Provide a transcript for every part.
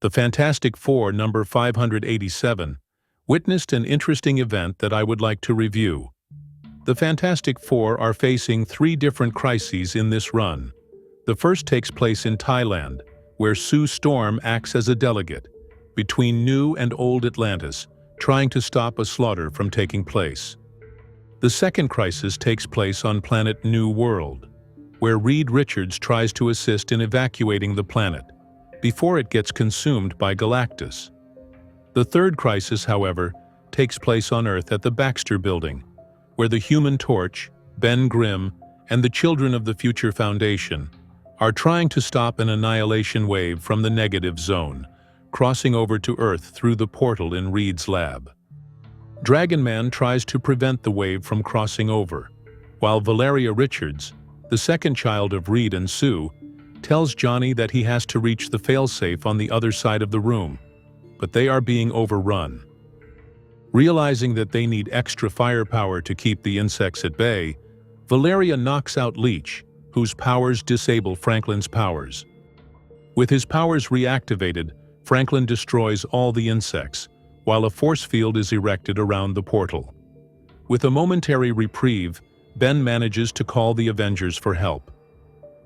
The Fantastic Four number 587 witnessed an interesting event that I would like to review. The Fantastic Four are facing three different crises in this run. The first takes place in Thailand, where Sue Storm acts as a delegate between New and Old Atlantis, trying to stop a slaughter from taking place. The second crisis takes place on planet New World, where Reed Richards tries to assist in evacuating the planet before it gets consumed by Galactus. The third crisis, however, takes place on Earth at the Baxter Building, where the Human Torch, Ben Grimm, and the Children of the Future Foundation are trying to stop an annihilation wave from the negative zone, crossing over to Earth through the portal in Reed's lab. Dragon Man tries to prevent the wave from crossing over, while Valeria Richards, the second child of Reed and Sue, tells Johnny that he has to reach the failsafe on the other side of the room, but they are being overrun. Realizing that they need extra firepower to keep the insects at bay, Valeria knocks out Leech, whose powers disable Franklin's powers. With his powers reactivated, Franklin destroys all the insects, while a force field is erected around the portal. With a momentary reprieve, Ben manages to call the Avengers for help.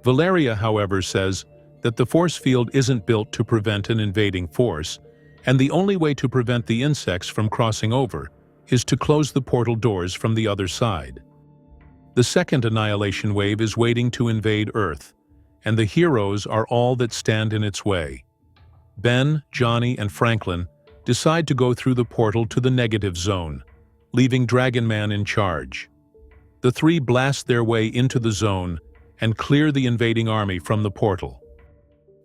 Valeria, however, says that the force field isn't built to prevent an invading force, and the only way to prevent the insects from crossing over is to close the portal doors from the other side. The second annihilation wave is waiting to invade Earth, and the heroes are all that stand in its way. Ben, Johnny, and Franklin decide to go through the portal to the negative zone, leaving Dragon Man in charge. The three blast their way into the zone and clear the invading army from the portal.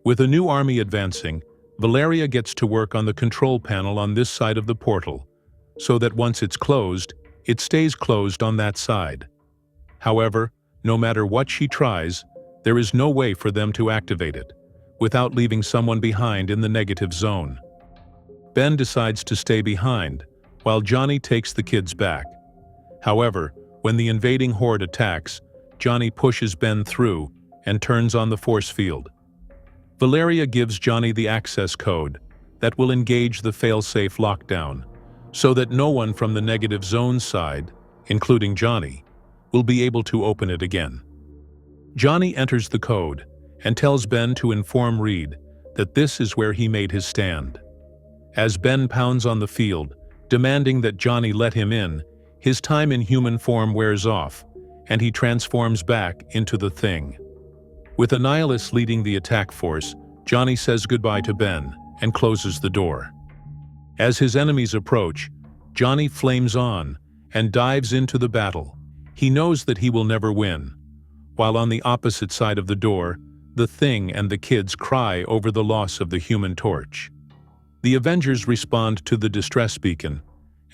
With a new army advancing, Valeria gets to work on the control panel on this side of the portal, so that once it's closed, it stays closed on that side. However, no matter what she tries, there is no way for them to activate it, without leaving someone behind in the negative zone. Ben decides to stay behind, while Johnny takes the kids back. However, when the invading horde attacks, Johnny pushes Ben through and turns on the force field. Valeria gives Johnny the access code that will engage the failsafe lockdown, so that no one from the negative zone side, including Johnny, will be able to open it again. Johnny enters the code and tells Ben to inform Reed that this is where he made his stand. As Ben pounds on the field, demanding that Johnny let him in, his time in human form wears off, and he transforms back into the Thing. With Annihilus leading the attack force, Johnny says goodbye to Ben and closes the door. As his enemies approach, Johnny flames on and dives into the battle. He knows that he will never win, while on the opposite side of the door, the Thing and the kids cry over the loss of the Human Torch. The Avengers respond to the distress beacon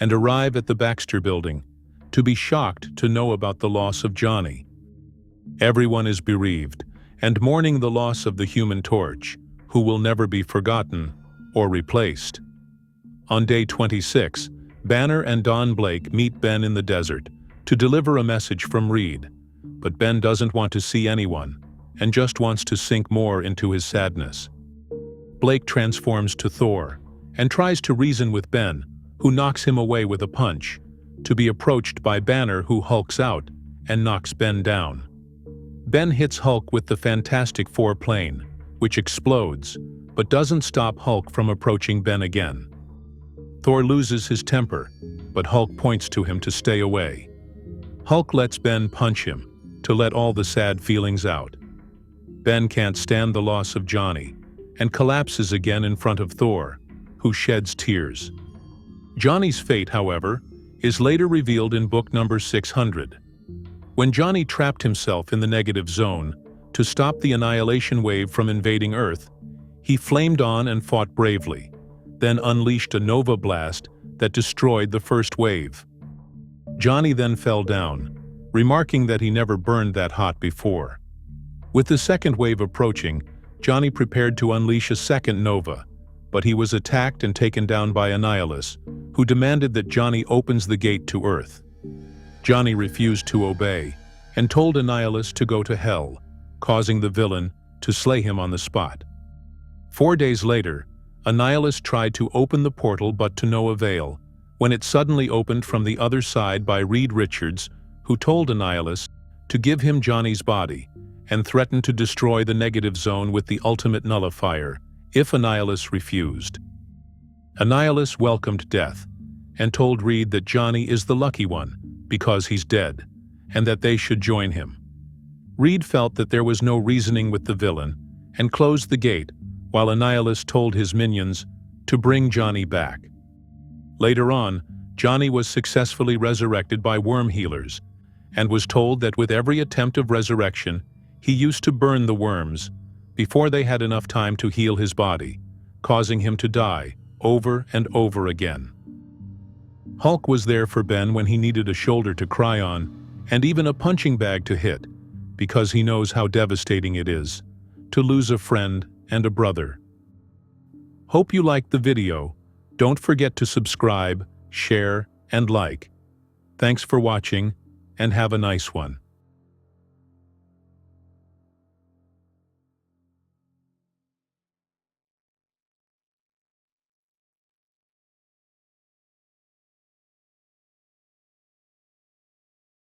and arrive at the Baxter Building, to be shocked to know about the loss of Johnny. Everyone is bereaved and mourning the loss of the Human Torch, who will never be forgotten or replaced. On day 26, Banner and Don Blake meet Ben in the desert to deliver a message from Reed, but Ben doesn't want to see anyone and just wants to sink more into his sadness. Blake transforms to Thor and tries to reason with Ben, who knocks him away with a punch, to be approached by Banner, who hulks out and knocks Ben down. Ben hits Hulk with the Fantastic Four plane, which explodes, but doesn't stop Hulk from approaching Ben again. Thor loses his temper, but Hulk points to him to stay away. Hulk lets Ben punch him, to let all the sad feelings out. Ben can't stand the loss of Johnny, and collapses again in front of Thor, who sheds tears. Johnny's fate, however, is later revealed in book number 600. When Johnny trapped himself in the negative zone to stop the annihilation wave from invading Earth, he flamed on and fought bravely, then unleashed a nova blast that destroyed the first wave. Johnny then fell down, remarking that he never burned that hot before. With the second wave approaching, Johnny prepared to unleash a second nova, but he was attacked and taken down by Annihilus, who demanded that Johnny opens the gate to Earth. Johnny refused to obey and told Annihilus to go to hell, causing the villain to slay him on the spot. 4 days later, Annihilus tried to open the portal but to no avail, when it suddenly opened from the other side by Reed Richards, who told Annihilus to give him Johnny's body and threatened to destroy the negative zone with the ultimate nullifier if Annihilus refused. Annihilus welcomed death and told Reed that Johnny is the lucky one because he's dead, and that they should join him. Reed felt that there was no reasoning with the villain and closed the gate while Annihilus told his minions to bring Johnny back. Later on, Johnny was successfully resurrected by worm healers and was told that with every attempt of resurrection, he used to burn the worms before they had enough time to heal his body, causing him to die over and over again. Hulk was there for Ben when he needed a shoulder to cry on and even a punching bag to hit, because he knows how devastating it is to lose a friend and a brother. Hope you liked the video. Don't forget to subscribe, share, and like. Thanks for watching, and have a nice one.